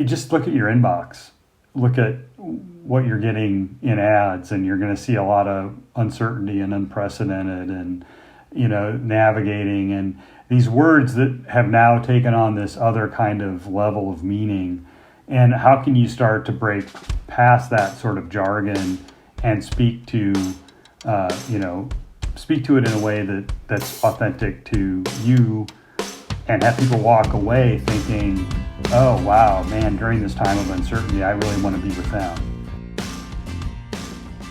Just look at your inbox. Look at what you're getting in ads, and you're going to see a lot of uncertainty and unprecedented and, navigating and these words that have now taken on this other kind of level of meaning. And how can you start to break past that sort of jargon and speak to it in a way that's authentic to you, and have people walk away thinking, oh, wow, man, during this time of uncertainty, I really want to be with them.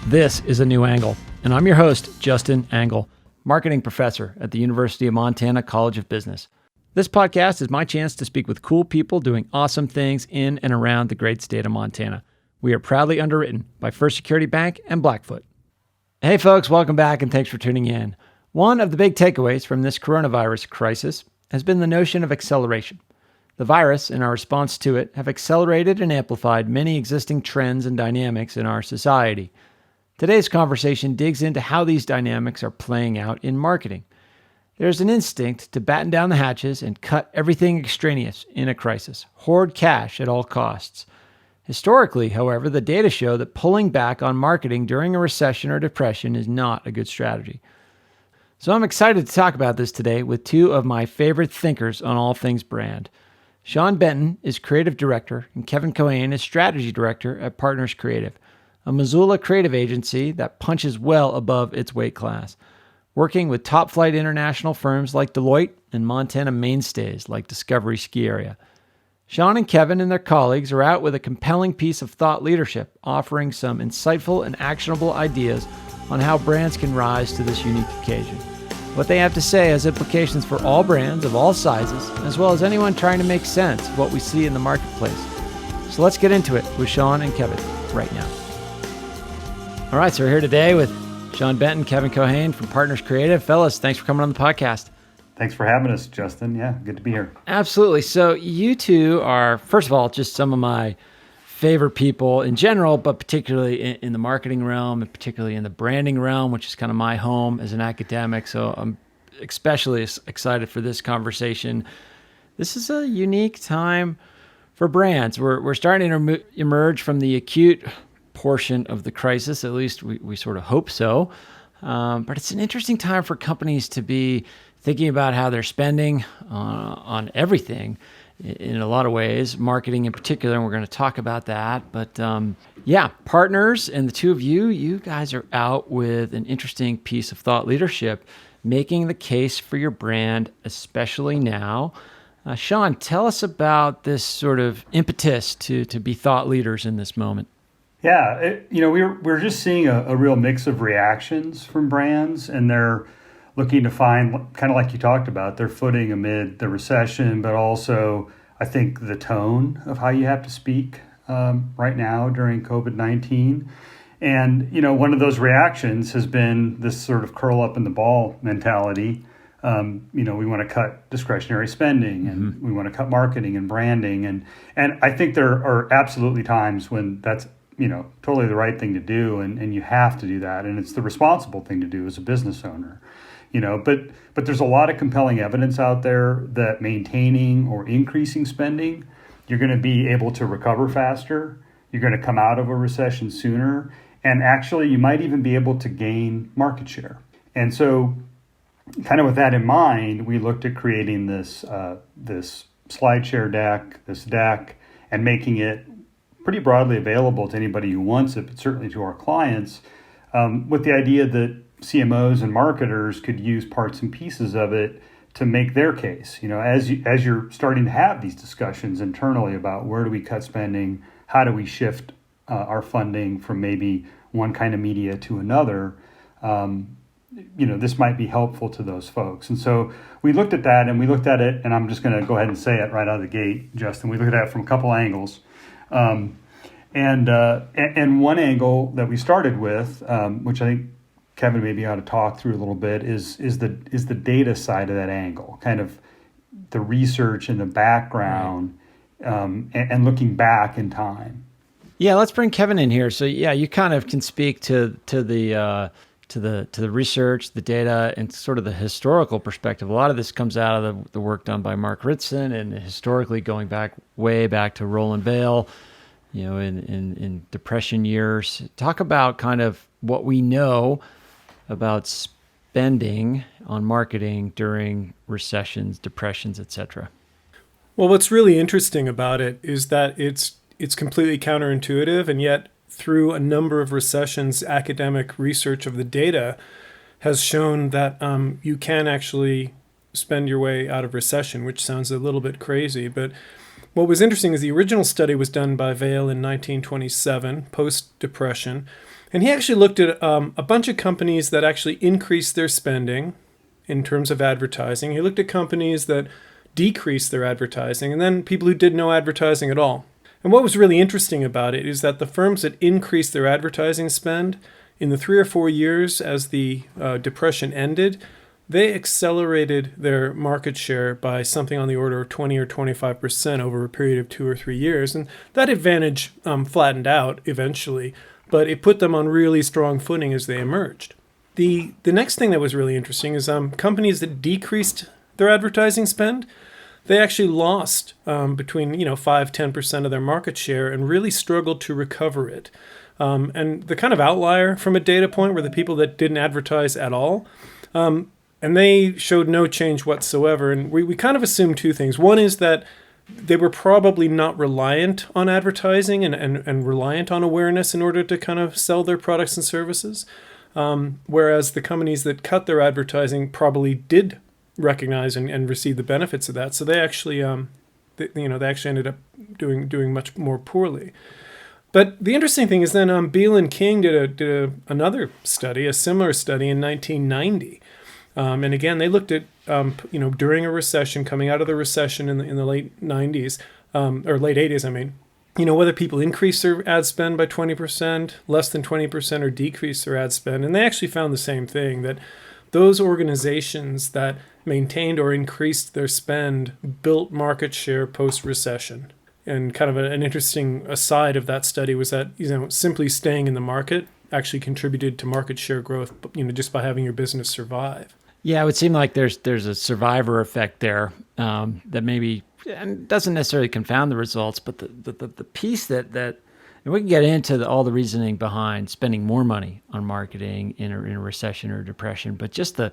This is A New Angle, and I'm your host, Justin Angle, marketing professor at the University of Montana College of Business. This podcast is my chance to speak with cool people doing awesome things in and around the great state of Montana. We are proudly underwritten by First Security Bank and Blackfoot. Hey folks, welcome back and thanks for tuning in. One of the big takeaways from this coronavirus crisis has been the notion of acceleration. The virus and our response to it have accelerated and amplified many existing trends and dynamics in our society. Today's conversation digs into how these dynamics are playing out in marketing. There's an instinct to batten down the hatches and cut everything extraneous in a crisis, hoard cash at all costs. Historically, however, the data show that pulling back on marketing during a recession or depression is not a good strategy. So I'm excited to talk about this today with two of my favorite thinkers on all things brand. Sean Benton is creative director and Kevin Cohen is strategy director at PartnersCreative, a Missoula creative agency that punches well above its weight class, working with top-flight international firms like Deloitte and Montana mainstays like Discovery Ski Area. Sean and Kevin and their colleagues are out with a compelling piece of thought leadership, offering some insightful and actionable ideas on how brands can rise to this unique occasion. What they have to say has implications for all brands of all sizes, as well as anyone trying to make sense of what we see in the marketplace. So let's get into it with Sean and Kevin right now. All right, so we're here today with Sean Benton, Kevin Cohen from PartnersCreative. Fellas, thanks for coming on the podcast. Thanks for having us, Justin. Yeah, good to be here. Absolutely. So you two are, first of all, just some of my favorite people in general, but particularly in the marketing realm and particularly in the branding realm, which is kind of my home as an academic. So I'm especially excited for this conversation. This is a unique time for brands. We're starting to emerge from the acute portion of the crisis, at least we sort of hope so. But it's an interesting time for companies to be thinking about how they're spending on everything in a lot of ways, marketing in particular, and we're going to talk about that. But partners and the two of you guys are out with an interesting piece of thought leadership, making the case for your brand, especially now. Sean, tell us about this sort of impetus to be thought leaders in this moment. Yeah, we're just seeing a real mix of reactions from brands, and they're looking to find, kind of like you talked about, their footing amid the recession, but also I think the tone of how you have to speak right now during COVID-19. And, one of those reactions has been this sort of curl up in the ball mentality. We want to cut discretionary spending and we want to cut marketing and branding. And I think there are absolutely times when that's, totally the right thing to do. And you have to do that. And it's the responsible thing to do as a business owner. But there's a lot of compelling evidence out there that maintaining or increasing spending, you're going to be able to recover faster. You're going to come out of a recession sooner. And actually, you might even be able to gain market share. And so kind of with that in mind, we looked at creating this SlideShare deck, this deck, and making it pretty broadly available to anybody who wants it, but certainly to our clients, with the idea that CMOs and marketers could use parts and pieces of it to make their case. As you're starting to have these discussions internally about where do we cut spending, how do we shift our funding from maybe one kind of media to another, this might be helpful to those folks. And so we looked at that, and we looked at it, and I'm just going to go ahead and say it right out of the gate, Justin. We looked at it from a couple angles. And one angle that we started with, which I think Kevin maybe ought to talk through a little bit, is the data side of that angle, kind of the research and the background, and looking back in time. Yeah, let's bring Kevin in here. So you kind of can speak to the to the research, the data, and sort of the historical perspective. A lot of this comes out of the work done by Mark Ritson, and historically going way back to Roland Vail, in Depression years. Talk about kind of what we know about spending on marketing during recessions, depressions, etc. Well, what's really interesting about it is that it's completely counterintuitive, and yet through a number of recessions, academic research of the data has shown that you can actually spend your way out of recession, which sounds a little bit crazy. But what was interesting is the original study was done by Vail in 1927, post-Depression, and he actually looked at a bunch of companies that actually increased their spending in terms of advertising. He looked at companies that decreased their advertising, and then people who did no advertising at all. And what was really interesting about it is that the firms that increased their advertising spend in the 3 or 4 years as the Depression ended, they accelerated their market share by something on the order of 20 or 25% over a period of 2 or 3 years. And that advantage flattened out eventually, but it put them on really strong footing as they emerged. The next thing that was really interesting is companies that decreased their advertising spend, they actually lost between 5-10% of their market share and really struggled to recover it. And the kind of outlier from a data point were the people that didn't advertise at all. And they showed no change whatsoever. And we kind of assumed two things. One is that they were probably not reliant on advertising and reliant on awareness in order to kind of sell their products and services. Whereas the companies that cut their advertising probably did recognize and receive the benefits of that. So they actually, they actually ended up doing much more poorly. But the interesting thing is then Beal and King did another study, a similar study in 1990. And again, they looked at, during a recession, coming out of the recession in the late 90s, or late 80s, I mean, whether people increase their ad spend by 20%, less than 20%, or decrease their ad spend. And they actually found the same thing, that those organizations that maintained or increased their spend built market share post-recession. And kind of an interesting aside of that study was that, simply staying in the market actually contributed to market share growth, just by having your business survive. Yeah, it would seem like there's a survivor effect there that maybe doesn't necessarily confound the results, but the piece that and we can get into all the reasoning behind spending more money on marketing in a recession or depression, but just the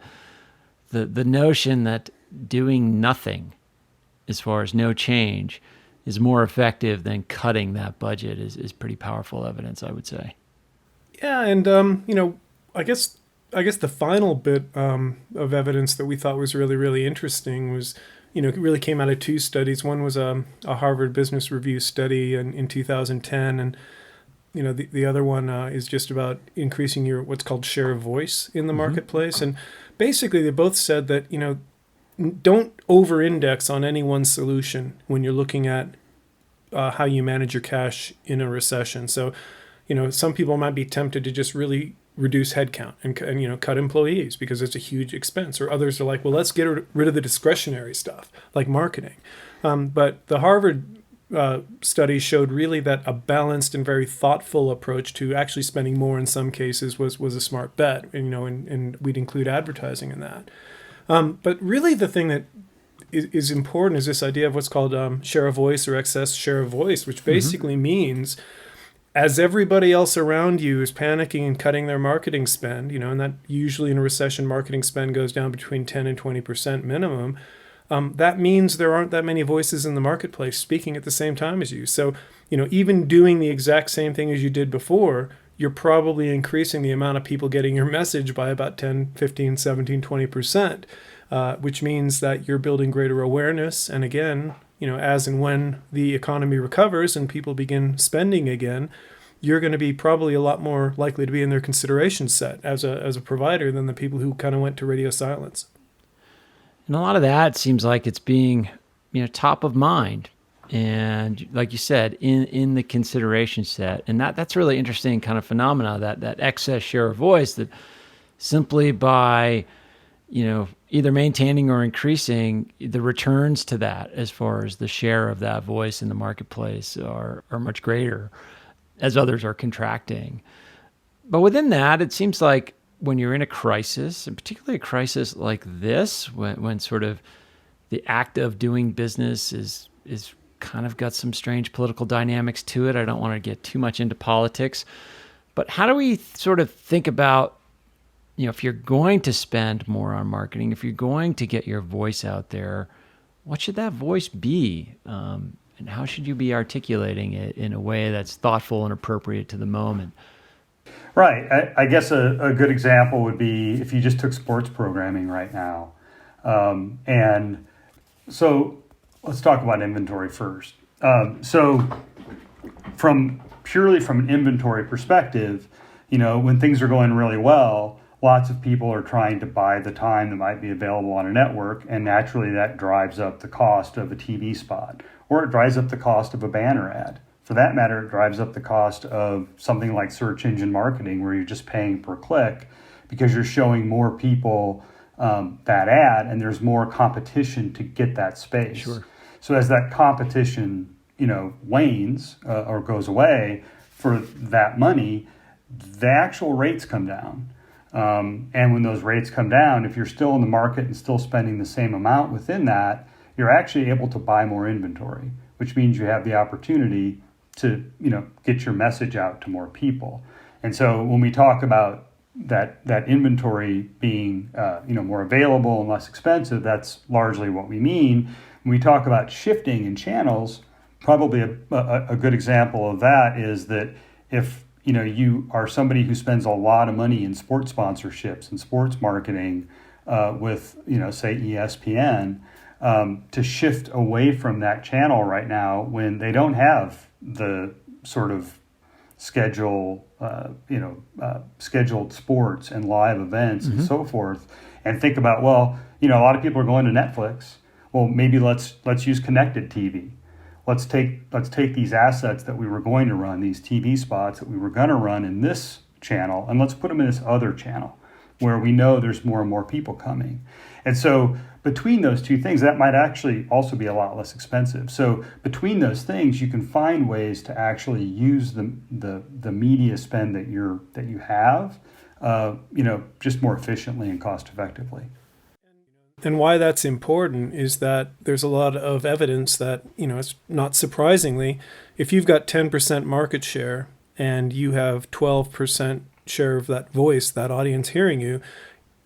notion that doing nothing, as far as no change, is more effective than cutting that budget is pretty powerful evidence, I would say. Yeah, and I guess the final bit of evidence that we thought was really, really interesting was, it really came out of two studies. One was a Harvard Business Review study in 2010, and the other one is just about increasing your what's called share of voice in the marketplace. And basically, they both said that don't over-index on any one solution when you're looking at how you manage your cash in a recession. So, some people might be tempted to just really reduce headcount and cut employees because it's a huge expense. Or others are like, well, let's get rid of the discretionary stuff like marketing. But the Harvard study showed really that a balanced and very thoughtful approach to actually spending more in some cases was a smart bet. And we'd include advertising in that. But really, the thing that is important is this idea of what's called share of voice or excess share of voice, which basically means, as everybody else around you is panicking and cutting their marketing spend, and that usually in a recession, marketing spend goes down between 10 and 20% minimum, that means there aren't that many voices in the marketplace speaking at the same time as you. So, even doing the exact same thing as you did before, you're probably increasing the amount of people getting your message by about 10, 15, 17, 20%, which means that you're building greater awareness. And again, as and when the economy recovers and people begin spending again, you're going to be probably a lot more likely to be in their consideration set as a provider than the people who kind of went to radio silence. And a lot of that seems like it's being, top of mind. And like you said, in the consideration set. And that's really interesting kind of phenomena, that excess share of voice that simply by, either maintaining or increasing the returns to that as far as the share of that voice in the marketplace are much greater as others are contracting. But within that, it seems like when you're in a crisis, and particularly a crisis like this, when sort of the act of doing business is kind of got some strange political dynamics to it. I don't want to get too much into politics, but how do we sort of think about, if you're going to spend more on marketing, if you're going to get your voice out there, what should that voice be? And how should you be articulating it in a way that's thoughtful and appropriate to the moment? Right. I guess a good example would be if you just took sports programming right now. And so let's talk about inventory first. So purely from an inventory perspective, when things are going really well, lots of people are trying to buy the time that might be available on a network, and naturally that drives up the cost of a TV spot, or it drives up the cost of a banner ad. For that matter, it drives up the cost of something like search engine marketing, where you're just paying per click because you're showing more people that ad, and there's more competition to get that space. Sure. So as that competition, wanes or goes away for that money, the actual rates come down. And when those rates come down, if you're still in the market and still spending the same amount within that, you're actually able to buy more inventory, which means you have the opportunity to, get your message out to more people. And so when we talk about that inventory being, more available and less expensive, that's largely what we mean. When we talk about shifting in channels, probably a good example of that is that if you are somebody who spends a lot of money in sports sponsorships and sports marketing with, say ESPN, to shift away from that channel right now when they don't have the sort of scheduled sports and live events and so forth, and think about, a lot of people are going to Netflix. Well, maybe let's use connected TV. Let's take these assets that we were going to run, these TV spots that we were going to run in this channel, and let's put them in this other channel where we know there's more and more people coming. And so between those two things, that might actually also be a lot less expensive. So between those things, you can find ways to actually use the media spend that you have, just more efficiently and cost effectively. And why that's important is that there's a lot of evidence that, it's not surprisingly, if you've got 10% market share and you have 12% share of that voice, that audience hearing you,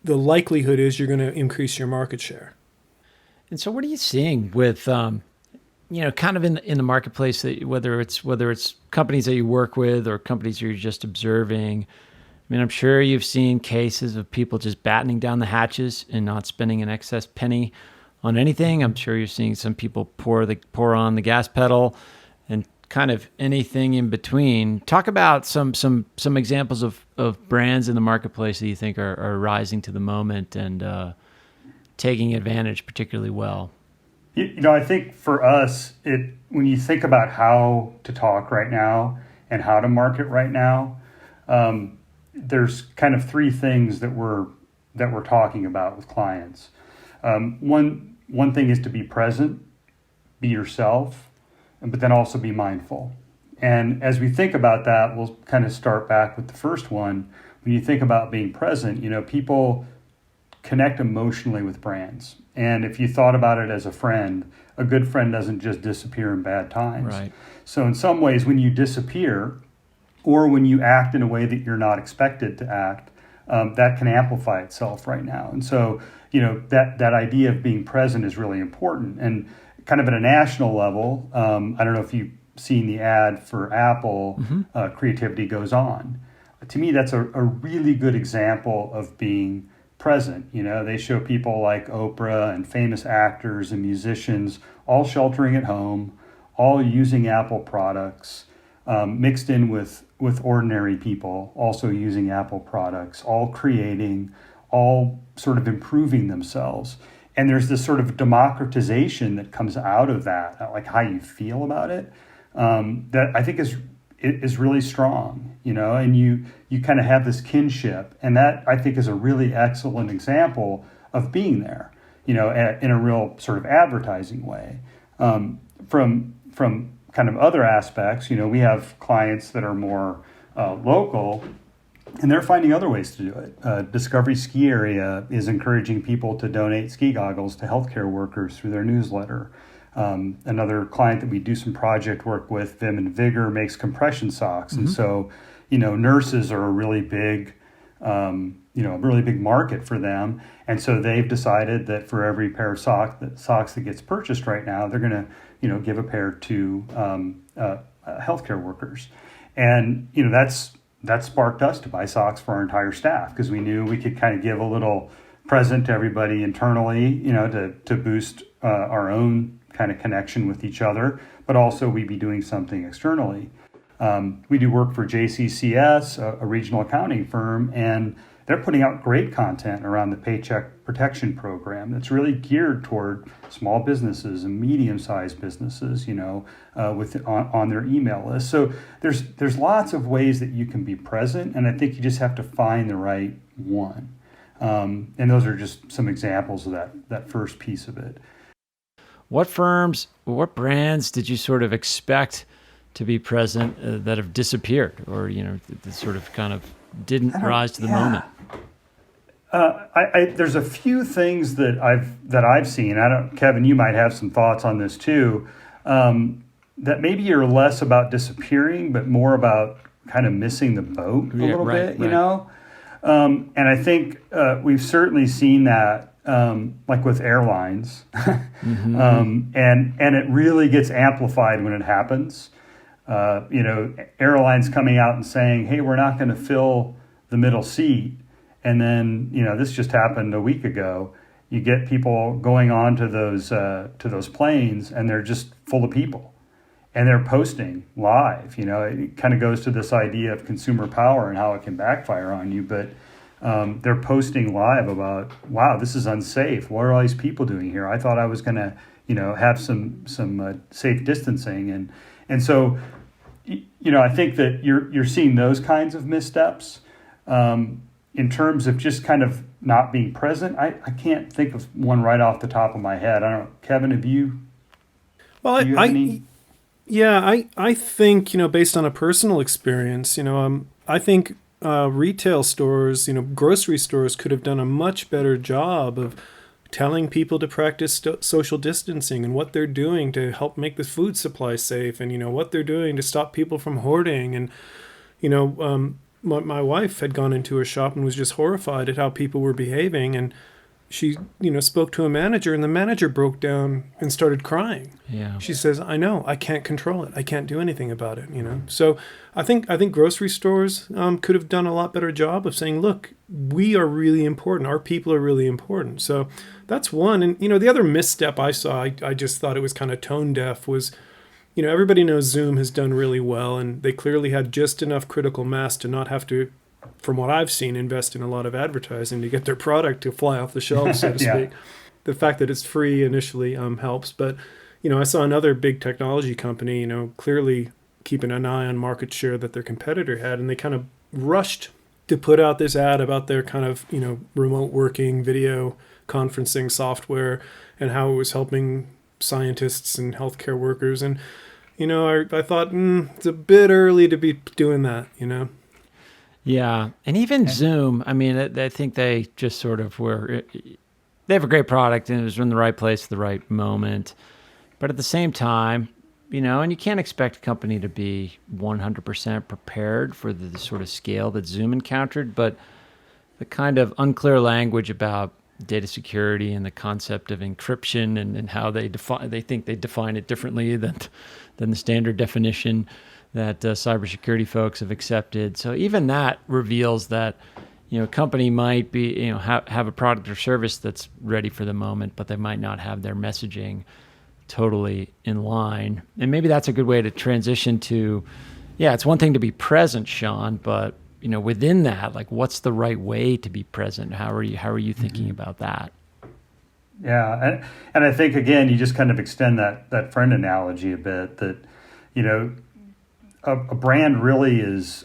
the likelihood is you're going to increase your market share. And so what are you seeing with, kind of in the marketplace, that whether it's companies that you work with or companies you're just observing? I mean, I'm sure you've seen cases of people just battening down the hatches and not spending an excess penny on anything. I'm sure you're seeing some people pour on the gas pedal, and kind of anything in between. Talk about some examples of brands in the marketplace that you think are rising to the moment and taking advantage particularly well. I think for us, when you think about how to talk right now and how to market right now, there's kind of three things that we're talking about with clients. One thing is to be present, be yourself, but then also be mindful. And as we think about that, we'll kind of start back with the first one. When you think about being present, people connect emotionally with brands. And if you thought about it as a friend, a good friend doesn't just disappear in bad times. Right. So in some ways, when you disappear, or when you act in a way that you're not expected to act, that can amplify itself right now. And so, that idea of being present is really important. And kind of at a national level, I don't know if you've seen the ad for Apple, Creativity Goes On. To me, that's a really good example of being present. They show people like Oprah and famous actors and musicians all sheltering at home, all using Apple products, mixed in with ordinary people also using Apple products, all creating, all sort of improving themselves. And there's this sort of democratization that comes out of that, like how you feel about it, that I think is really strong, and you kind of have this kinship. And that, I think, is a really excellent example of being there, in a real sort of advertising way. From kind of other aspects, we have clients that are more local, And they're finding other ways to do it. Discovery Ski Area is encouraging people to donate ski goggles to healthcare workers through their newsletter. Another client that we do some project work with, Vim and Vigor, makes compression socks. And so, nurses are a really big, market for them. And so they've decided that for every pair of socks that gets purchased right now, they're going to, give a pair to healthcare workers. And, that sparked us to buy socks for our entire staff because we knew we could kind of give a little present to everybody internally, to boost our own kind of connection with each other, but also we'd be doing something externally. We do work for JCCS, a regional accounting firm, and they're putting out great content around the Paycheck Protection Program that's really geared toward small businesses and medium-sized businesses, on their email list. So there's lots of ways that you can be present, and I think you just have to find the right one. And those are just some examples of that first piece of it. What brands did you sort of expect to be present that have disappeared, or that sort of kind of didn't rise to the moment? There's a few things that I've seen. Kevin, you might have some thoughts on this too. That maybe are less about disappearing, but more about kind of missing the boat a little bit, And I think we've certainly seen that, like with airlines, and it really gets amplified when it happens. Airlines coming out and saying, "Hey, we're not going to fill the middle seat," and then this just happened a week ago. You get people going on to those planes, and they're just full of people, and they're posting live. It kind of goes to this idea of consumer power and how it can backfire on you, but they're posting live about, wow, this is unsafe. What are all these people doing here? I thought I was going to, have some safe distancing, and so, I think that you're seeing those kinds of missteps. In terms of just kind of not being present, I can't think of one right off the top of my head. I don't know, Kevin, have you? Well, I think, based on a personal experience, I think retail stores, grocery stores could have done a much better job of telling people to practice social distancing and what they're doing to help make the food supply safe, and what they're doing to stop people from hoarding. And my wife had gone into a shop and was just horrified at how people were behaving, and she spoke to a manager, and the manager broke down and started crying. Yeah. She says, "I know, I can't control it. I can't do anything about it." So I think grocery stores could have done a lot better job of saying, "Look, we are really important. Our people are really important." So that's one. And the other misstep I saw, I just thought it was kind of tone deaf, was everybody knows Zoom has done really well, and they clearly had just enough critical mass to not have to, from what I've seen, invest in a lot of advertising to get their product to fly off the shelves, so to speak. The fact that it's free initially helps. But, I saw another big technology company, clearly keeping an eye on market share that their competitor had, and they kind of rushed to put out this ad about their kind of, remote working video conferencing software and how it was helping scientists and healthcare workers. And, I thought, it's a bit early to be doing that, Yeah. And even Zoom, I mean, I think they just sort of they have a great product and it was in the right place at the right moment. But at the same time, and you can't expect a company to be 100% prepared for the sort of scale that Zoom encountered, but the kind of unclear language about data security and the concept of encryption and how they think they define it differently than the standard definition that cybersecurity folks have accepted. So even that reveals that, a company might be, have a product or service that's ready for the moment, but they might not have their messaging totally in line. And maybe that's a good way to transition to, it's one thing to be present, Sean, but within that, like, what's the right way to be present? How are you thinking about that? Yeah, and I think, again, you just kind of extend that friend analogy a bit, that a brand really is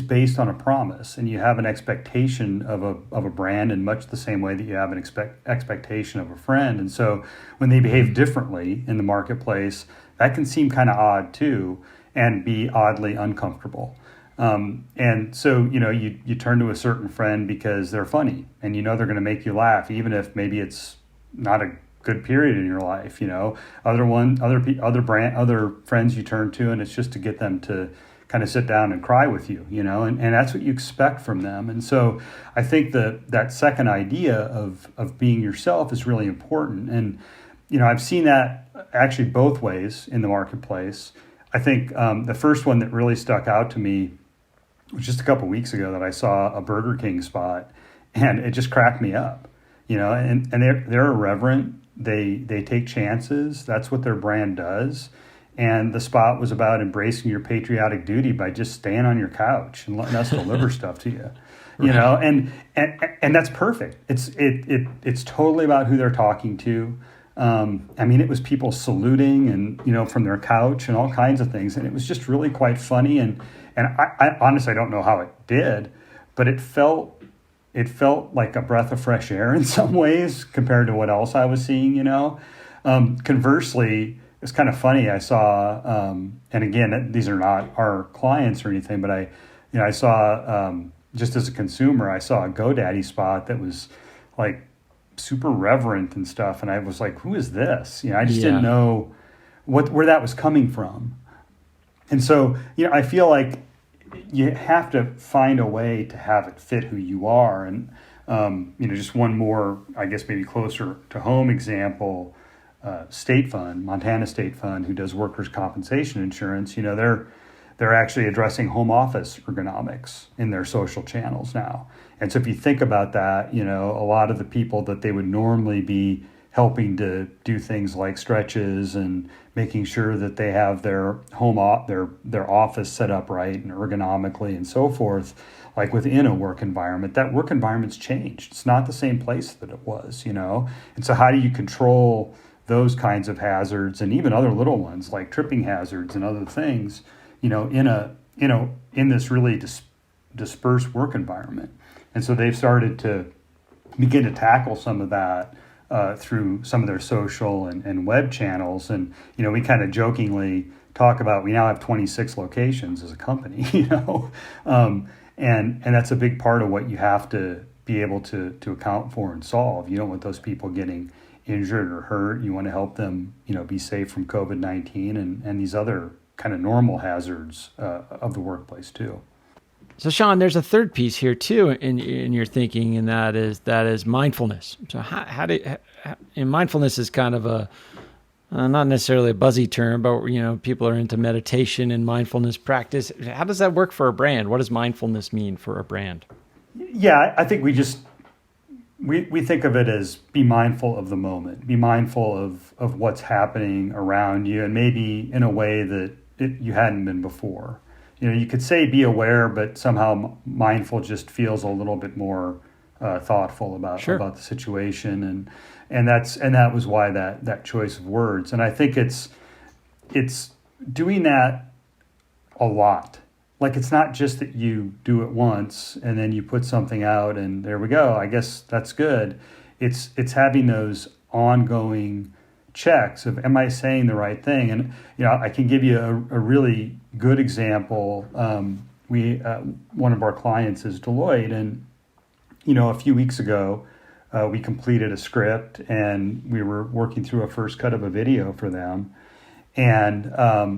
based on a promise, and you have an expectation of a brand in much the same way that you have an expectation of a friend. And so when they behave differently in the marketplace, that can seem kind of odd too, and be oddly uncomfortable. And so, you turn to a certain friend because they're funny and they're going to make you laugh, even if maybe it's not a good period in your life. Other friends you turn to, and it's just to get them to kind of sit down and cry with you, and that's what you expect from them. And so I think that second idea of being yourself is really important. And, I've seen that actually both ways in the marketplace. I think the first one that really stuck out to me was just a couple weeks ago that I saw a Burger King spot, and it just cracked me up, and they're irreverent. They take chances. That's what their brand does. And the spot was about embracing your patriotic duty by just staying on your couch and letting us deliver stuff to you, and that's perfect. It's totally about who they're talking to. It was people saluting and, from their couch and all kinds of things. And it was just really quite funny. And I honestly, I don't know how it did, but it felt like a breath of fresh air in some ways compared to what else I was seeing, Conversely, it's kind of funny. I saw, and again, these are not our clients or anything, but I saw, just as a consumer, I saw a GoDaddy spot that was like super reverent and stuff. And I was like, who is this? I just didn't know where that was coming from. And so, I feel like you have to find a way to have it fit who you are. And, just one more, I guess, maybe closer to home example, State Fund, Montana State Fund, who does workers' compensation insurance, they're actually addressing home office ergonomics in their social channels now. And so if you think about that, a lot of the people that they would normally be helping to do things like stretches and making sure that they have their their office set up right and ergonomically and so forth, like within a work environment, that work environment's changed. It's not the same place that it was, And so how do you control those kinds of hazards and even other little ones like tripping hazards and other things, in this really dispersed work environment? And so they've started to begin to tackle some of that through some of their social and web channels. And, we kind of jokingly talk about, we now have 26 locations as a company, and that's a big part of what you have to be able to account for and solve. You don't want those people getting injured or hurt. You want to help them, be safe from COVID-19 and these other kind of normal hazards of the workplace too. So Sean, there's a third piece here too in your thinking, and that is mindfulness. So and mindfulness is kind of a not necessarily a buzzy term, but people are into meditation and mindfulness practice. How does that work for a brand? What does mindfulness mean for a brand? Yeah, I think we think of it as be mindful of the moment, be mindful of what's happening around you, and maybe in a way that you hadn't been before. You could say be aware, but somehow mindful just feels a little bit more thoughtful about the situation, and that was why that choice of words. And I think it's doing that a lot. Like, it's not just that you do it once and then you put something out and there we go, I guess that's good. It's having those ongoing checks of, am I saying the right thing? And, I can give you a really good example. One of our clients is Deloitte, and, a few weeks ago, we completed a script and we were working through a first cut of a video for them. And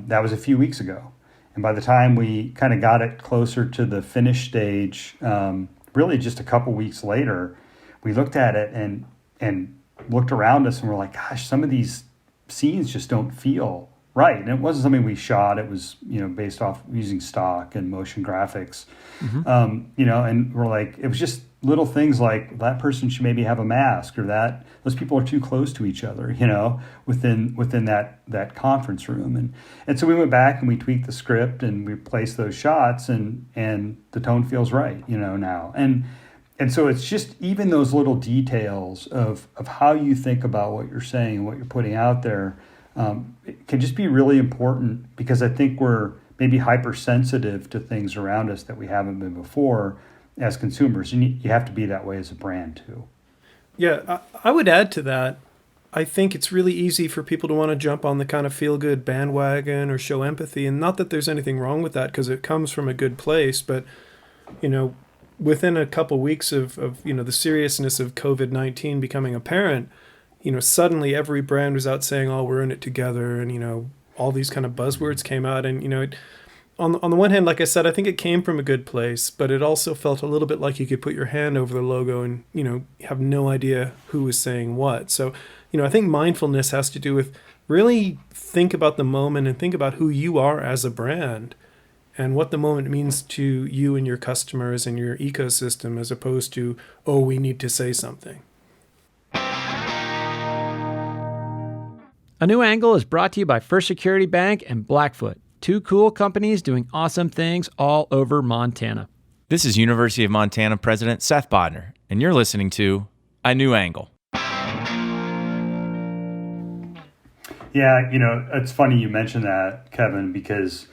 that was a few weeks ago. And by the time we kind of got it closer to the finish stage, really just a couple weeks later, we looked at it and looked around us and we're like, gosh, some of these scenes just don't feel right. And it wasn't something we shot. It was, based off using stock and motion graphics, and we're like, it was just little things like that person should maybe have a mask, or that those people are too close to each other, within that conference room. And so we went back and we tweaked the script and we placed those shots and the tone feels right, now. And so it's just even those little details of how you think about what you're saying and what you're putting out there, it can just be really important, because I think we're maybe hypersensitive to things around us that we haven't been before as consumers. And you have to be that way as a brand too. Yeah, I would add to that, I think it's really easy for people to want to jump on the kind of feel-good bandwagon or show empathy. And not that there's anything wrong with that, because it comes from a good place. But, within a couple weeks of the seriousness of COVID-19 becoming apparent, suddenly every brand was out saying, oh, we're in it together. And, all these kind of buzzwords came out. And, on the one hand, like I said, I think it came from a good place, but it also felt a little bit like you could put your hand over the logo and, have no idea who was saying what. So, I think mindfulness has to do with really think about the moment and think about who you are as a brand and what the moment means to you and your customers and your ecosystem, as opposed to, oh, we need to say something. A New Angle is brought to you by First Security Bank and Blackfoot, two cool companies doing awesome things all over Montana. This is University of Montana President Seth Bodner, and you're listening to A New Angle. Yeah, it's funny you mentioned that, Kevin, because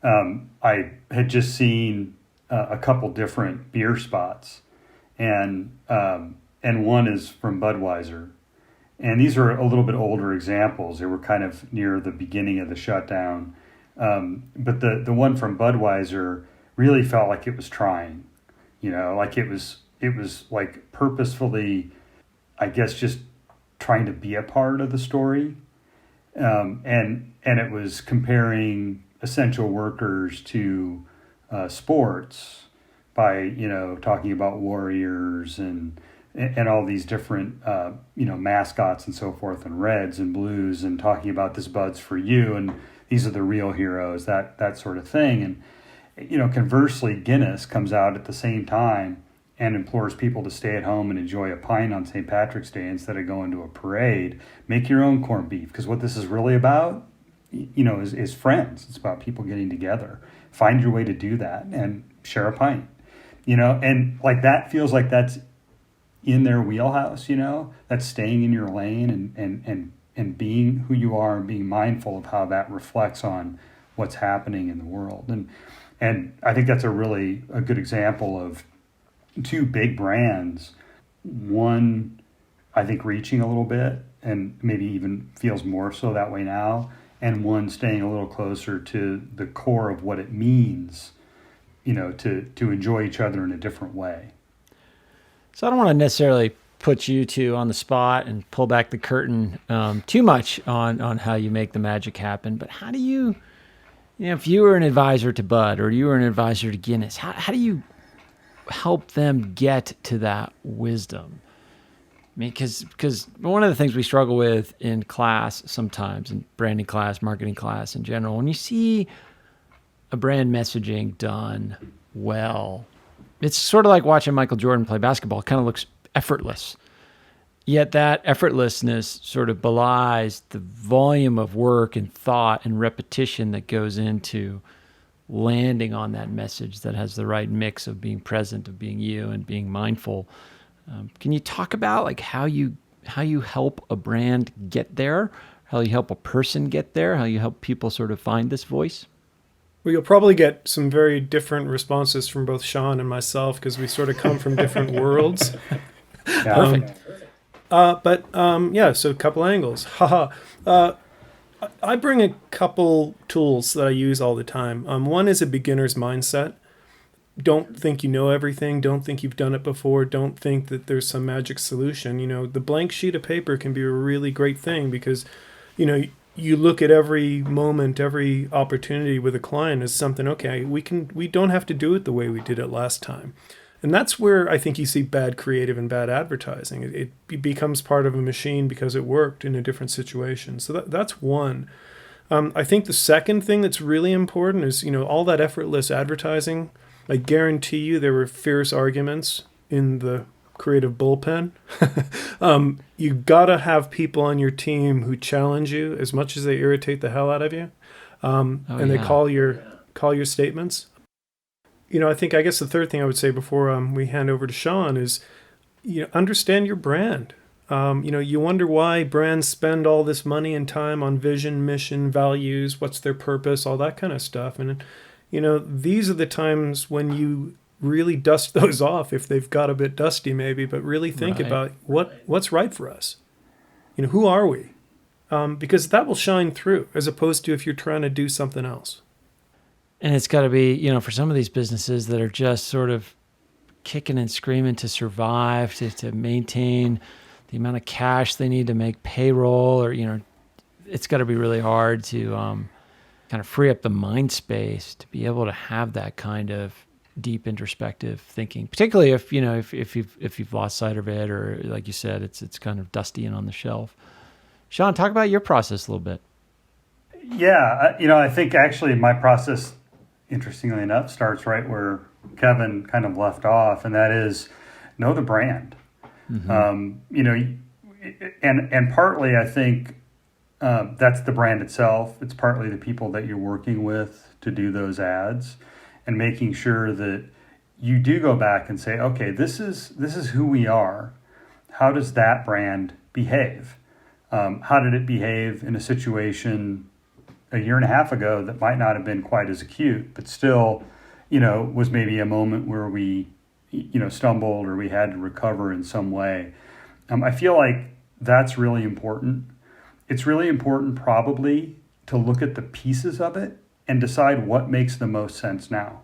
I had just seen a couple different beer spots, and one is from Budweiser. And these are a little bit older examples. They were kind of near the beginning of the shutdown. But the one from Budweiser really felt like it was trying, like it was like purposefully, I guess, just trying to be a part of the story. And it was comparing essential workers to sports by, talking about warriors and all these different, mascots and so forth, and reds and blues, and talking about this Bud's for you, and these are the real heroes, that sort of thing. And, conversely, Guinness comes out at the same time and implores people to stay at home and enjoy a pint on St. Patrick's Day instead of going to a parade. Make your own corned beef, because what this is really about, is friends. It's about people getting together. Find your way to do that and share a pint, and like that feels like that's in their wheelhouse, that's staying in your lane and being who you are and being mindful of how that reflects on what's happening in the world. And I think that's a good example of two big brands, one, I think, reaching a little bit and maybe even feels more so that way now, and one staying a little closer to the core of what it means, to enjoy each other in a different way. So I don't want to necessarily put you two on the spot and pull back the curtain too much on how you make the magic happen, but how do you, if you were an advisor to Bud or you were an advisor to Guinness, how do you help them get to that wisdom? I mean, because one of the things we struggle with in class sometimes, in branding class, marketing class in general, when you see a brand messaging done well, it's sort of like watching Michael Jordan play basketball. It kind of looks effortless. Yet that effortlessness sort of belies the volume of work and thought and repetition that goes into landing on that message that has the right mix of being present, of being you, and being mindful. Can you talk about like how you help a brand get there, how you help a person get there, how you help people sort of find this voice? Well, you'll probably get some very different responses from both Sean and myself, because we sort of come from different worlds. Perfect. So a couple angles. I bring a couple tools that I use all the time. One is a beginner's mindset. Don't think you know everything. Don't think you've done it before. Don't think that there's some magic solution. The blank sheet of paper can be a really great thing, because, you look at every moment, every opportunity with a client as something, okay, we don't have to do it the way we did it last time. And that's where I think you see bad creative and bad advertising. It becomes part of a machine because it worked in a different situation. So that's one. I think the second thing that's really important is, all that effortless advertising. I guarantee you there were fierce arguments in the creative bullpen. You gotta have people on your team who challenge you as much as they irritate the hell out of you, they call your statements. I guess the third thing I would say before we hand over to Sean is, understand your brand. You wonder why brands spend all this money and time on vision, mission, values, what's their purpose, all that kind of stuff. And these are the times when you really dust those off, if they've got a bit dusty maybe, but really think about what's right for us. who are we? Because that will shine through, as opposed to if you're trying to do something else. And it's got to be, for some of these businesses that are just sort of kicking and screaming to survive, to maintain the amount of cash they need to make payroll, or, it's got to be really hard to kind of free up the mind space to be able to have that kind of deep introspective thinking, particularly if you've lost sight of it, or like you said, it's kind of dusty and on the shelf. Sean, talk about your process a little bit. Yeah, I think actually my process, interestingly enough, starts right where Kevin kind of left off, and that is know the brand. Mm-hmm. And partly I think that's the brand itself. It's partly the people that you're working with to do those ads, and making sure that you do go back and say, okay, this is who we are. How does that brand behave? How did it behave in a situation a year and a half ago that might not have been quite as acute, but still, was maybe a moment where we, stumbled or we had to recover in some way. I feel like that's really important. It's really important probably to look at the pieces of it and decide what makes the most sense now.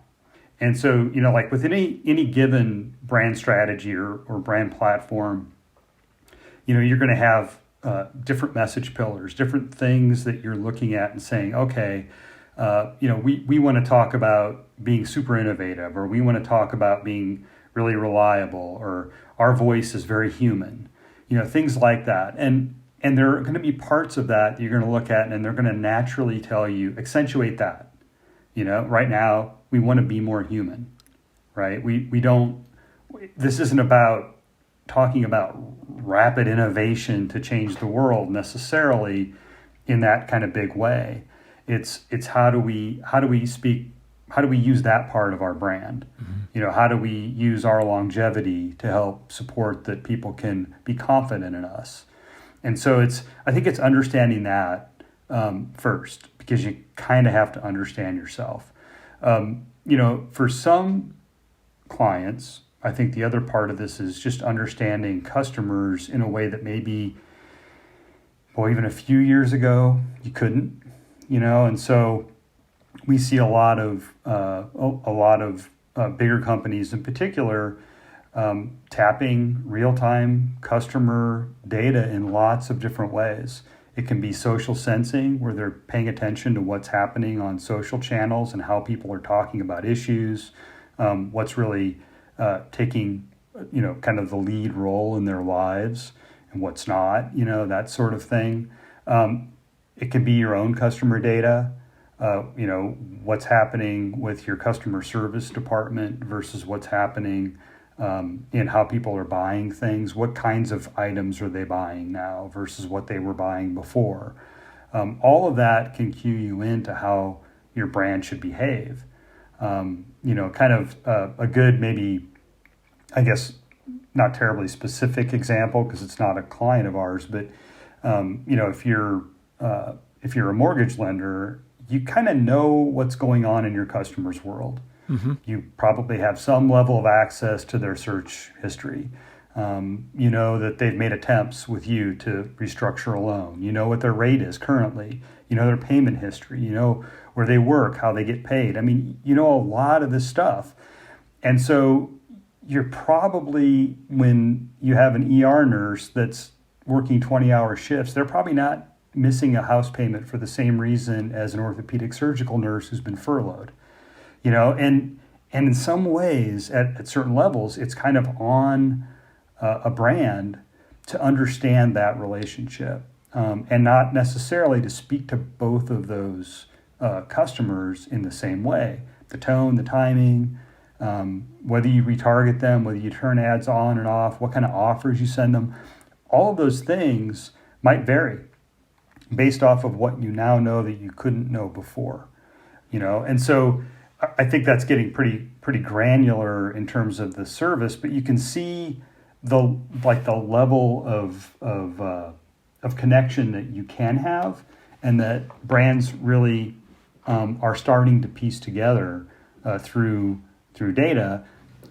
And so, like with any given brand strategy or brand platform, you're going to have different message pillars, different things that you're looking at and saying, okay, we want to talk about being super innovative, or we want to talk about being really reliable, or our voice is very human, things like that. And there are going to be parts of that you're going to look at, and they're going to naturally tell you, accentuate that. Right now, we want to be more human, right? This isn't about talking about rapid innovation to change the world necessarily in that kind of big way. It's how do we use that part of our brand? Mm-hmm. How do we use our longevity to help support that people can be confident in us? And so I think it's understanding that first, because you kind of have to understand yourself. For some clients, I think the other part of this is just understanding customers in a way that maybe, even a few years ago you couldn't, and so we see a lot of bigger companies in particular tapping real-time customer data in lots of different ways. It can be social sensing, where they're paying attention to what's happening on social channels and how people are talking about issues, what's really taking, kind of the lead role in their lives and what's not, that sort of thing. It can be your own customer data, what's happening with your customer service department versus what's happening in how people are buying things. What kinds of items are they buying now versus what they were buying before? All of that can cue you into how your brand should behave. Kind of a good, maybe, I guess, not terribly specific example because it's not a client of ours, but if you're a mortgage lender, you kind of know what's going on in your customer's world. Mm-hmm. You probably have some level of access to their search history. You know that they've made attempts with you to restructure a loan. You know what their rate is currently. You know their payment history. You know where they work, how they get paid. I mean, you know a lot of this stuff. And so you're probably, when you have an ER nurse that's working 20-hour shifts, they're probably not missing a house payment for the same reason as an orthopedic surgical nurse who's been furloughed. And in some ways, at certain levels, it's kind of on a brand to understand that relationship, and not necessarily to speak to both of those customers in the same way. The tone, the timing, whether you retarget them, whether you turn ads on and off, what kind of offers you send them, all of those things might vary based off of what you now know that you couldn't know before. And so I think that's getting pretty granular in terms of the service, but you can see the level of connection that you can have, and that brands really are starting to piece together through data,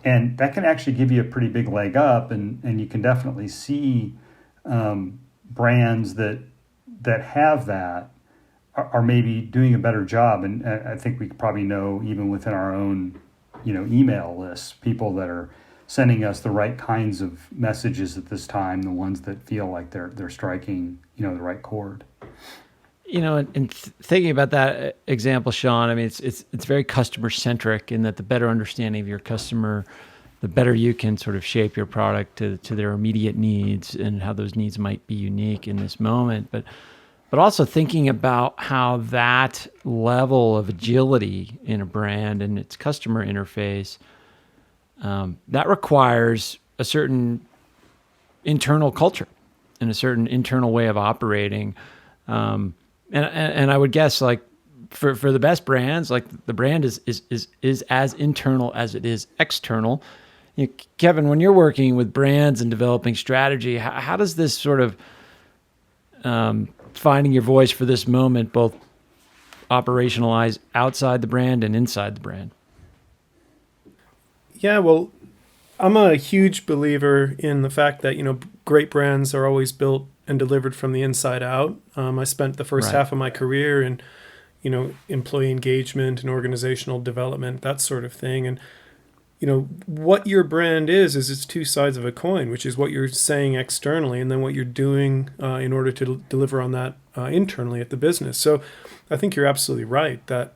and that can actually give you a pretty big leg up, and you can definitely see brands that have that are maybe doing a better job. And I think we probably know, even within our own, email lists, people that are sending us the right kinds of messages at this time, the ones that feel like they're striking, the right chord. Thinking about that example, Sean, I mean, it's very customer centric in that the better understanding of your customer, the better you can sort of shape your product to their immediate needs and how those needs might be unique in this moment. But also thinking about how that level of agility in a brand and its customer interface, that requires a certain internal culture and a certain internal way of operating. And I would guess, like, for the best brands, like, the brand is as internal as it is external. Kevin, when you're working with brands and developing strategy, how does this sort of finding your voice for this moment both operationalize outside the brand and inside the brand? Yeah, well, I'm a huge believer in the fact that, great brands are always built and delivered from the inside out. I spent the first half of my career in, employee engagement and organizational development, that sort of thing. And, what your brand is it's two sides of a coin, which is what you're saying externally and then what you're doing in order to deliver on that internally at the business. So I think you're absolutely right that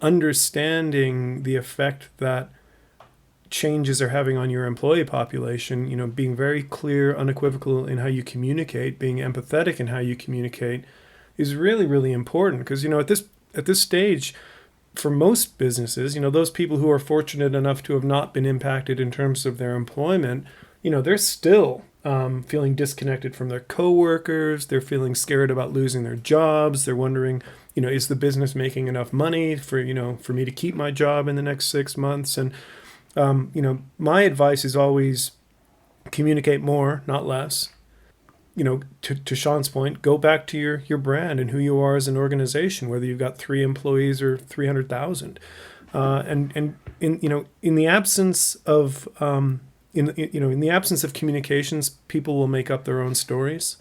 understanding the effect that changes are having on your employee population, being very clear, unequivocal in how you communicate, being empathetic in how you communicate is really, really important. Because, at this stage, for most businesses, those people who are fortunate enough to have not been impacted in terms of their employment, they're still feeling disconnected from their coworkers. They're feeling scared about losing their jobs. They're wondering, is the business making enough money for me to keep my job in the next 6 months? And my advice is always communicate more, not less. To Sean's point, go back to your brand and who you are as an organization, whether you've got 3 employees or 300,000. And in the absence of in the absence of communications, people will make up their own stories.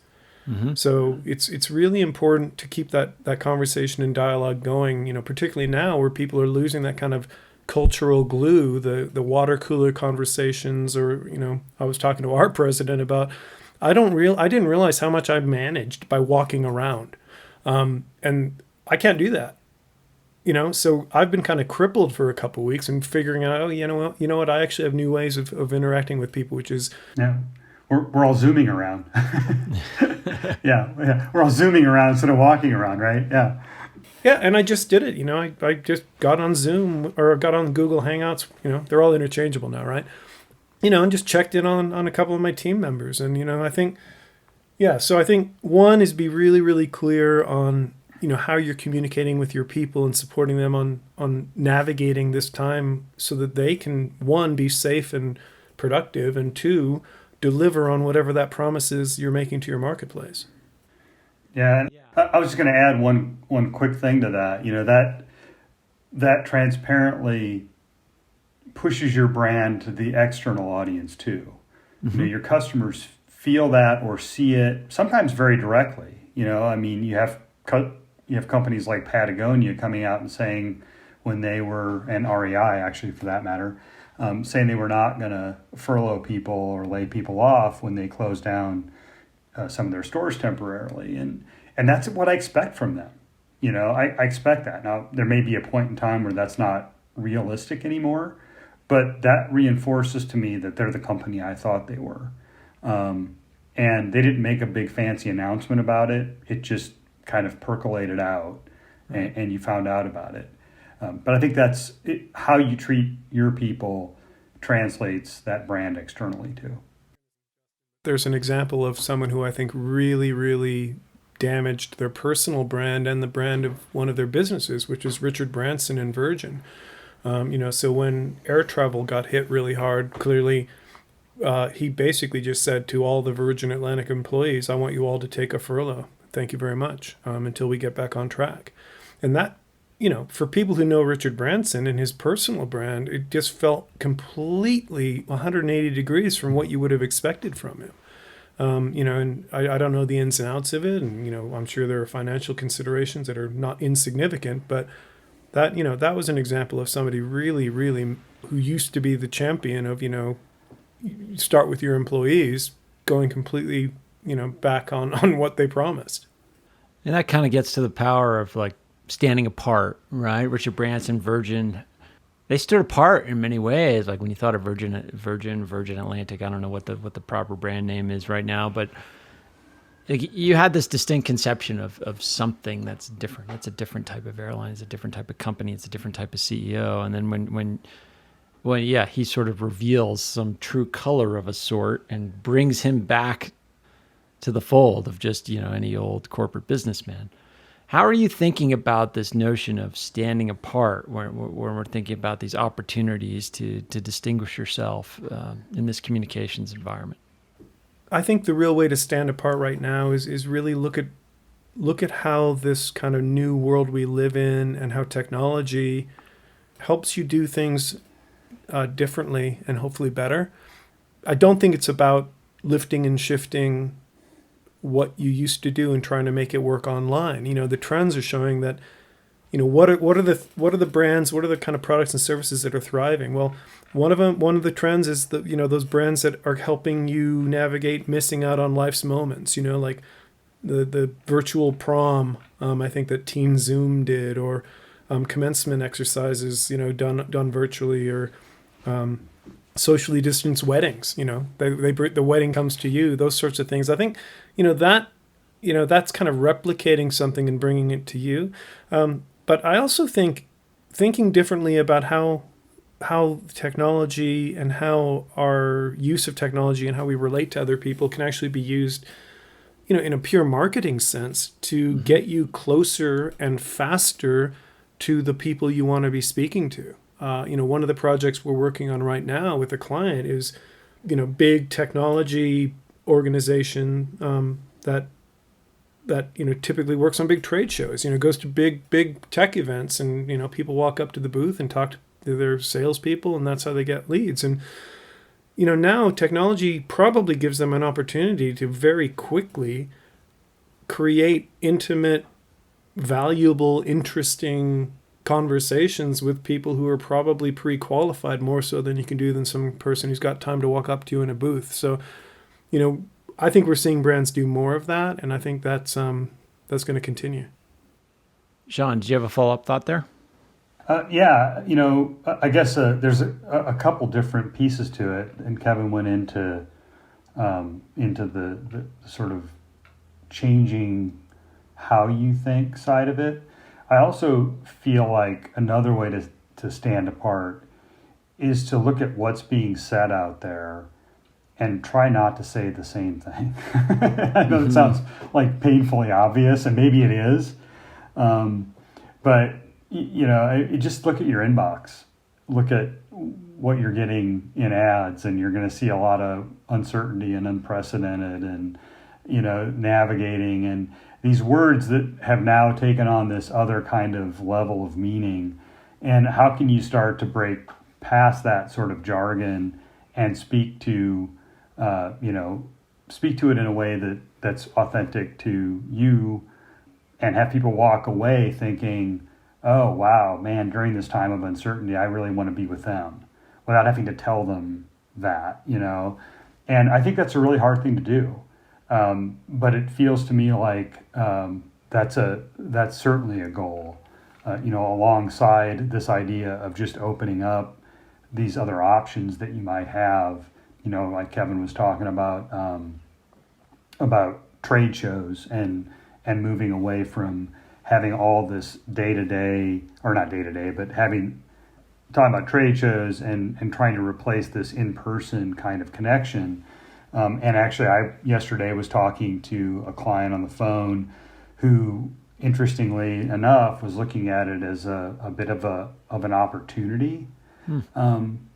Mm-hmm. So it's really important to keep that conversation and dialogue going. Particularly now where people are losing that kind of cultural glue, the water cooler conversations, or I was talking to our president about. I didn't realize how much I managed by walking around, and I can't do that. So I've been kind of crippled for a couple of weeks and figuring out, you know what, I actually have new ways of interacting with people, which is we're all zooming around. yeah, we're all zooming around instead of walking around, right? Yeah. Yeah, and I just did it. I just got on Zoom or got on Google Hangouts. They're all interchangeable now, right? And just checked in on a couple of my team members. And, I think one is be really, really clear on, how you're communicating with your people and supporting them on navigating this time so that they can, one, be safe and productive, and two, deliver on whatever that promise is you're making to your marketplace. Yeah, and I was just going to add one quick thing to that. That transparently pushes your brand to the external audience too. Mm-hmm. Your customers feel that or see it sometimes very directly. You have companies like Patagonia coming out and saying when they were, and REI actually for that matter, saying they were not going to furlough people or lay people off when they closed down some of their stores temporarily, and that's what I expect from them. I expect that. Now there may be a point in time where that's not realistic anymore. But that reinforces to me that they're the company I thought they were. And they didn't make a big fancy announcement about it. It just kind of percolated out and you found out about it. But I think that's how you treat your people translates that brand externally too. There's an example of someone who I think really, really damaged their personal brand and the brand of one of their businesses, which is Richard Branson and Virgin. So when air travel got hit really hard, clearly he basically just said to all the Virgin Atlantic employees, I want you all to take a furlough. Thank you very much, until we get back on track. And that, for people who know Richard Branson and his personal brand, it just felt completely 180 degrees from what you would have expected from him. And I don't know the ins and outs of it. And, I'm sure there are financial considerations that are not insignificant, but that was an example of somebody really, really who used to be the champion of, you start with your employees going completely, back on what they promised. And that kind of gets to the power of like standing apart, right? Richard Branson, Virgin, they stood apart in many ways. Like when you thought of Virgin Atlantic, I don't know what the proper brand name is right now, but like you had this distinct conception of something that's different. It's a different type of airline. It's a different type of company. It's a different type of CEO. And then when he sort of reveals some true color of a sort and brings him back to the fold of just, any old corporate businessman. How are you thinking about this notion of standing apart when we're thinking about these opportunities to distinguish yourself in this communications environment? I think the real way to stand apart right now is really look at how this kind of new world we live in and how technology helps you do things differently and hopefully better. I don't think it's about lifting and shifting what you used to do and trying to make it work online. The trends are showing that, what are the brands, what are the kind of products and services that are thriving? Well, one of the trends is those brands that are helping you navigate missing out on life's moments. Like the virtual prom. I think that Teen Zoom did, or commencement exercises. Done virtually, or socially distanced weddings. The wedding comes to you. Those sorts of things. I think that's kind of replicating something and bringing it to you. But I also think thinking differently about how technology and how our use of technology and how we relate to other people can actually be used, in a pure marketing sense to get you closer and faster to the people you want to be speaking to. One of the projects we're working on right now with a client is, big technology organization that typically works on big trade shows. Goes to big tech events, and people walk up to the booth and talk to their salespeople, and that's how they get leads. And now technology probably gives them an opportunity to very quickly create intimate, valuable, interesting conversations with people who are probably pre-qualified more so than you can do than some person who's got time to walk up to you in a booth. So, I think we're seeing brands do more of that, and I think that's going to continue. Sean, do you have a follow-up thought there? I guess there's a couple different pieces to it, and Kevin went into the sort of changing how you think side of it. I also feel like another way to stand apart is to look at what's being said out there and try not to say the same thing. I know it sounds like painfully obvious, and maybe it is, but just look at your inbox. Look at what you're getting in ads, and you're going to see a lot of uncertainty and unprecedented and, navigating and these words that have now taken on this other kind of level of meaning. And how can you start to break past that sort of jargon and speak to it in a way that's authentic to you, and have people walk away thinking, oh, wow, man, during this time of uncertainty, I really want to be with them, without having to tell them that, And I think that's a really hard thing to do. But it feels to me like that's certainly a goal, alongside this idea of just opening up these other options that you might have, like Kevin was talking about trade shows and moving away from having all this day-to-day, or not day-to-day, but talking about trade shows and trying to replace this in-person kind of connection. And actually, I yesterday was talking to a client on the phone who, interestingly enough, was looking at it as a bit of an opportunity,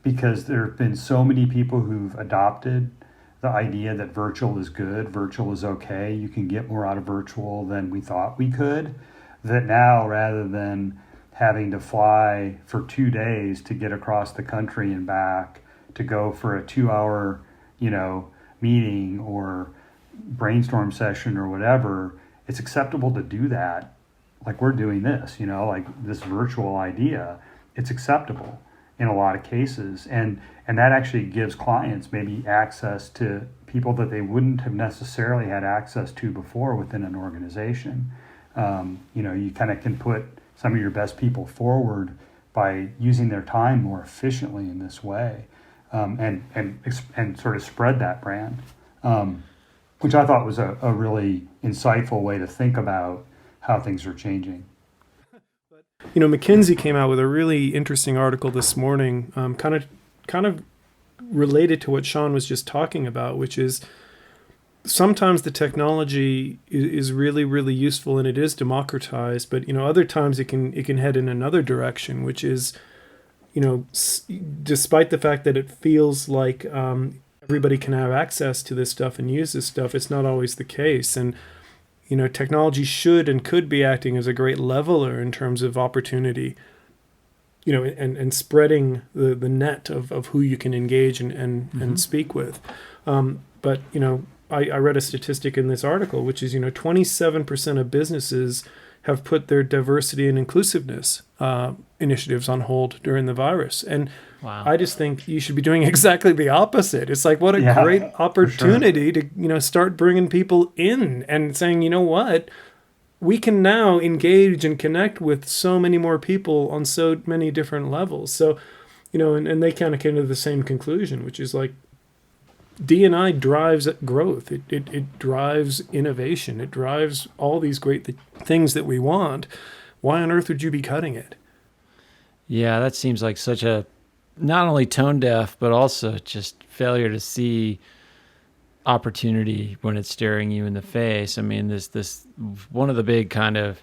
because there have been so many people who've adopted the idea that virtual is good, virtual is okay, you can get more out of virtual than we thought we could, that now, rather than having to fly for 2 days to get across the country and back to go for a 2-hour, meeting, or brainstorm session or whatever, it's acceptable to do that. Like we're doing this, like this virtual idea, it's acceptable in a lot of cases. And that actually gives clients maybe access to people that they wouldn't have necessarily had access to before within an organization. You kind of can put some of your best people forward by using their time more efficiently in this way, and sort of spread that brand, which I thought was a really insightful way to think about how things are changing. McKinsey came out with a really interesting article this morning, kind of related to what Sean was just talking about, which is sometimes the technology is really, really useful and it is democratized, but other times it can head in another direction, which is, despite the fact that it feels like everybody can have access to this stuff and use this stuff, it's not always the case. And technology should and could be acting as a great leveler in terms of opportunity, and spreading the net of who you can engage and speak with. But I read a statistic in this article, which is 27% of businesses have put their diversity and inclusiveness initiatives on hold during the virus. And wow. I just think you should be doing exactly the opposite. It's like, what a great opportunity to start bringing people in and saying, what, we can now engage and connect with so many more people on so many different levels. So, and they kind of came to the same conclusion, which is like, D&I drives growth. It drives innovation. It drives all these great things that we want. Why on earth would you be cutting it? Yeah, that seems like such a not only tone deaf, but also just failure to see opportunity when it's staring you in the face. I mean, this one of the big kind of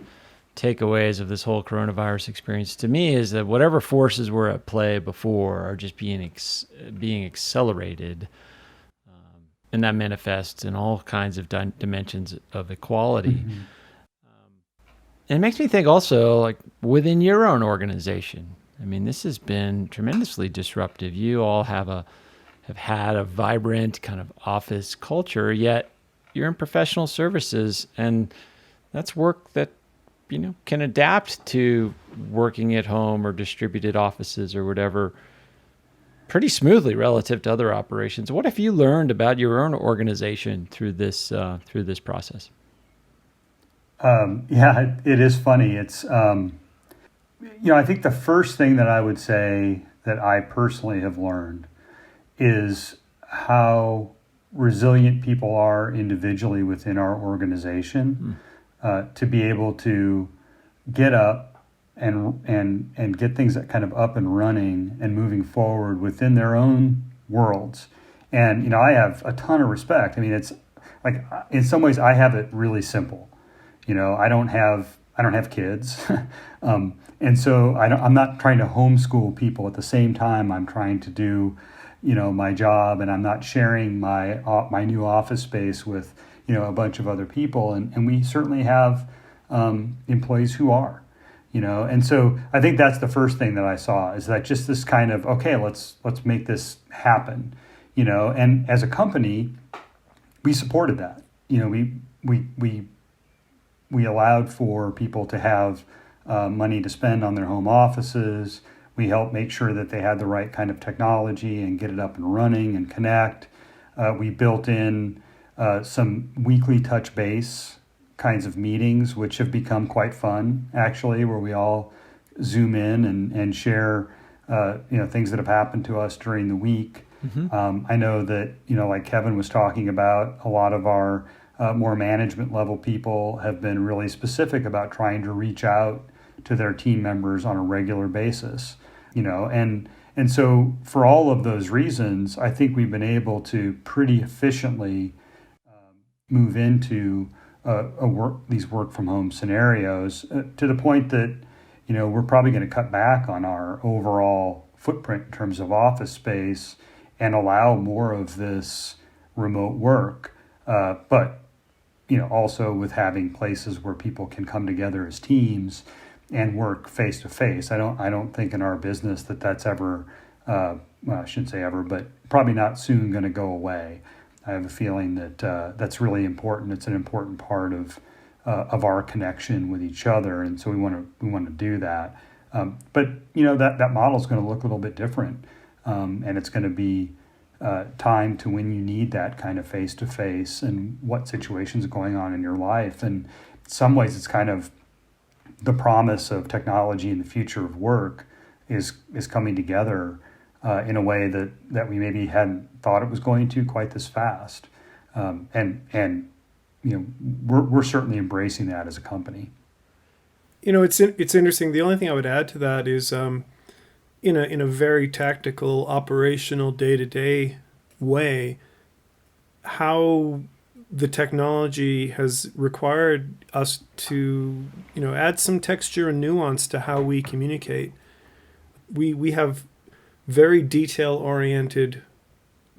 takeaways of this whole coronavirus experience to me is that whatever forces were at play before are just being accelerated. And that manifests in all kinds of dimensions of equality. Mm-hmm. And it makes me think also, like within your own organization, I mean, this has been tremendously disruptive. You all have had a vibrant kind of office culture, yet you're in professional services, and that's work that can adapt to working at home or distributed offices or whatever pretty smoothly relative to other operations. What have you learned about your own organization through this process? It is funny. It's I think the first thing that I would say that I personally have learned is how resilient people are individually within our organization, to be able to get up and get things kind of up and running and moving forward within their own worlds. And I have a ton of respect. I mean, it's like in some ways I have it really simple. I don't have kids, and so I'm not trying to homeschool people at the same time I'm trying to do my job, and I'm not sharing my new office space with a bunch of other people, and we certainly have employees who are. And so I think that's the first thing that I saw, is that just this kind of, okay, let's make this happen, and as a company, we supported that. We allowed for people to have money to spend on their home offices. We helped make sure that they had the right kind of technology and get it up and running and connect. We built in some weekly touch base kinds of meetings, which have become quite fun, actually, where we all zoom in and share things that have happened to us during the week. Mm-hmm. I know that, like Kevin was talking about, a lot of our more management level people have been really specific about trying to reach out to their team members on a regular basis, and so for all of those reasons, I think we've been able to pretty efficiently move into these work from home scenarios, to the point that we're probably going to cut back on our overall footprint in terms of office space and allow more of this remote work, but also with having places where people can come together as teams and work face to face. I don't think in our business that's ever, I shouldn't say ever, but probably not soon going to go away. I have a feeling that that's really important. It's an important part of our connection with each other, and so we want to do that. But that model is going to look a little bit different, and it's going to be time to when you need that kind of face-to-face and what situations are going on in your life. And in some ways, it's kind of the promise of technology and the future of work is coming together in a way that we maybe hadn't thought it was going to quite this fast. And we're certainly embracing that as a company. It's interesting. The only thing I would add to that is in a very tactical, operational, day-to-day way, how the technology has required us to add some texture and nuance to how we communicate. We have very detail-oriented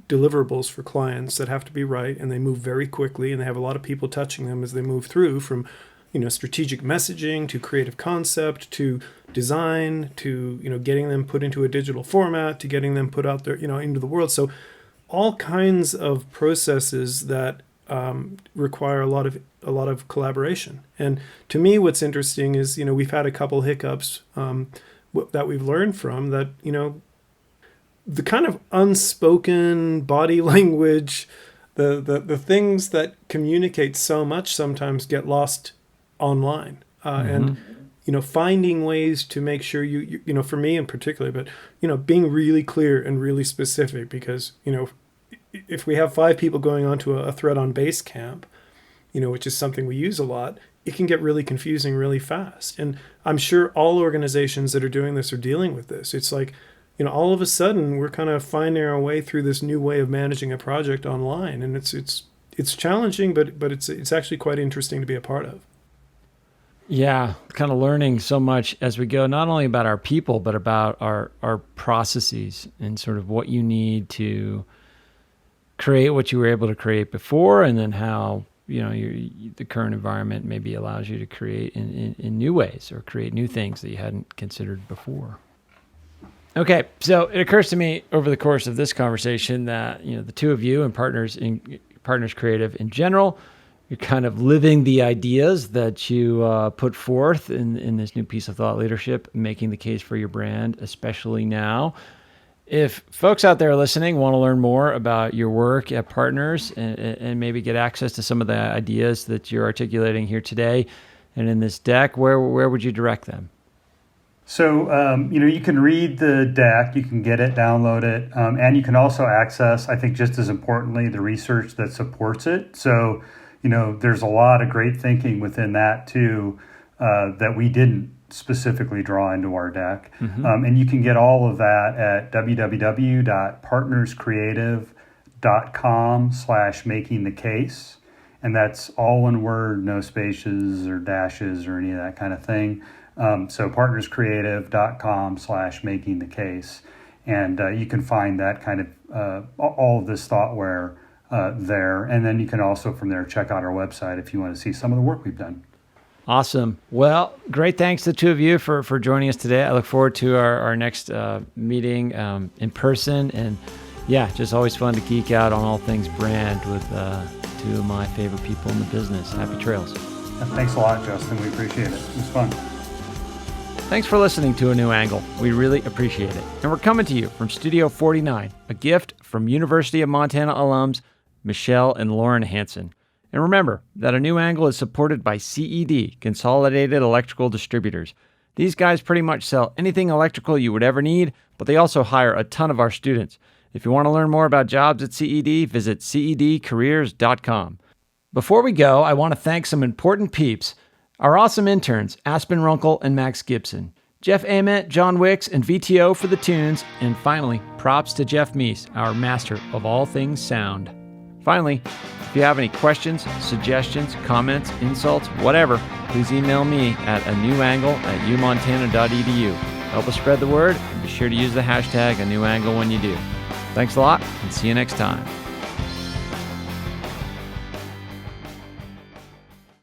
deliverables for clients that have to be right, and they move very quickly, and they have a lot of people touching them as they move through, from strategic messaging to creative concept to design to getting them put into a digital format to getting them put out there into the world. So all kinds of processes that require a lot of collaboration. And to me, what's interesting is we've had a couple hiccups that we've learned from that. The kind of unspoken body language, the things that communicate so much sometimes get lost online. And finding ways to make sure you for me in particular, but being really clear and really specific, because if we have 5 people going onto a thread on Basecamp, which is something we use a lot, it can get really confusing really fast. And I'm sure all organizations that are doing this are dealing with this. It's like all of a sudden we're kind of finding our way through this new way of managing a project online, and it's challenging, but it's actually quite interesting to be a part of. Yeah, kind of learning so much as we go, not only about our people, but about our processes and sort of what you need to create what you were able to create before, and then how the current environment maybe allows you to create in new ways or create new things that you hadn't considered before. Okay, so it occurs to me over the course of this conversation that the two of you and Partners Creative in general, you're kind of living the ideas that you put forth in this new piece of thought leadership, making the case for your brand, especially now. If folks out there listening want to learn more about your work at Partners and maybe get access to some of the ideas that you're articulating here today and in this deck, where would you direct them? So, you can read the deck, you can get it, download it, and you can also access, I think just as importantly, the research that supports it. So, there's a lot of great thinking within that too, that we didn't specifically draw into our deck. And you can get all of that at www.partnerscreative.com/makingthecase. And that's all one word, no spaces or dashes or any of that kind of thing. So partnerscreative.com/makingthecase. And you can find that kind of all of this thoughtware there. And then you can also from there check out our website if you want to see some of the work we've done. Awesome. Well, great thanks to the two of you for joining us today. I look forward to our next meeting in person. And yeah, just always fun to geek out on all things brand with two of my favorite people in the business. Happy trails. Thanks a lot, Justin. We appreciate it. It was fun. Thanks for listening to A New Angle. We really appreciate it. And we're coming to you from Studio 49, a gift from University of Montana alums Michelle and Lauren Hansen. And remember that A New Angle is supported by CED, Consolidated Electrical Distributors. These guys pretty much sell anything electrical you would ever need, but they also hire a ton of our students. If you want to learn more about jobs at CED, visit cedcareers.com. Before we go, I want to thank some important peeps. Our awesome interns, Aspen Runkle and Max Gibson, Jeff Ament, John Wicks, and VTO for the tunes, and finally, props to Jeff Meese, our master of all things sound. Finally, if you have any questions, suggestions, comments, insults, whatever, please email me at anewangle@umontana.edu. Help us spread the word, and be sure to use the hashtag #anewangle when you do. Thanks a lot, and see you next time.